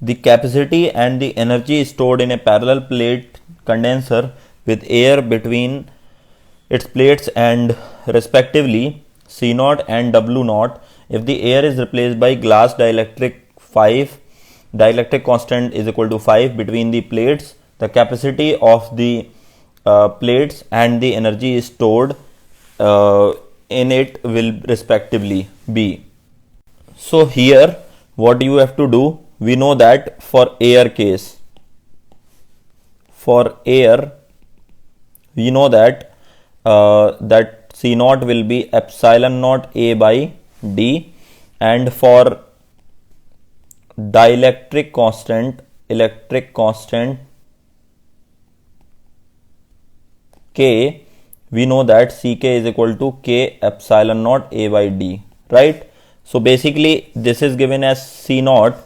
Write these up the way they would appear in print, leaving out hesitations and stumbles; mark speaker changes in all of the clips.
Speaker 1: The capacity and the energy stored in a parallel plate condenser with air between its plates and respectively C0 and W0. If the air is replaced by glass dielectric constant is equal to 5 between the plates, the capacity of the plates and the energy stored in it will respectively be. So here what you have to do, we know that for air case, for air we know that that C0 will be epsilon naught A by D, and for dielectric constant, electric constant K, we know that Ck is equal to K epsilon naught A by D, right? So basically this is given as C0,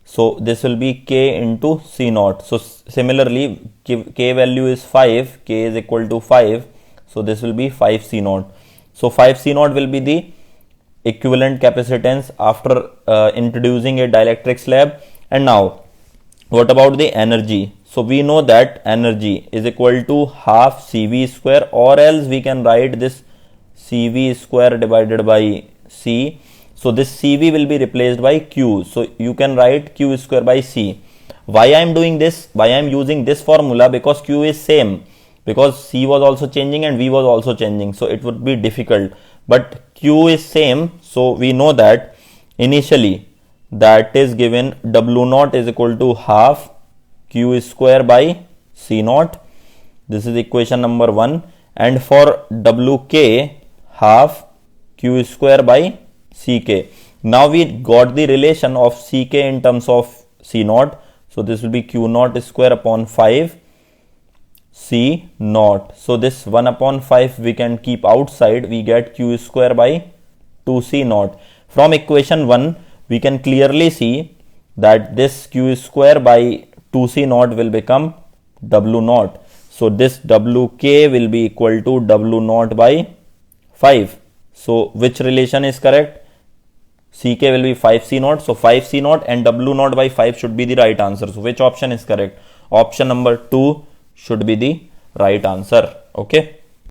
Speaker 1: so this will be K into C0. So similarly, K value is 5, K is equal to 5, so this will be 5 C0. So 5 C0 will be the equivalent capacitance after introducing a dielectric slab. And now what about the energy? So we know that energy is equal to half CV square, or else we can write this CV square divided by C. So this CV will be replaced by Q. So you can write Q square by C. Why I am doing this? Why I am using this formula? Because Q is same. Because C was also changing and V was also changing. So it would be difficult. But Q is same. So we know that initially that is given W0 is equal to half Q square by C0. This is equation number 1. And for WK, half Q square by Ck. Now we got the relation of Ck in terms of C0. So this will be Q0 square upon 5 C0. So this 1 upon 5 we can keep outside. We get Q square by 2 C0. From equation 1 we can clearly see that this Q square by 2 C0 will become W0. So this Wk will be equal to W0 by 5. So which relation is correct? Ck will be 5 C0. So 5 C0 and W0 by 5 should be the right answer. So which option is correct? Option number 2 should be the right answer. Okay.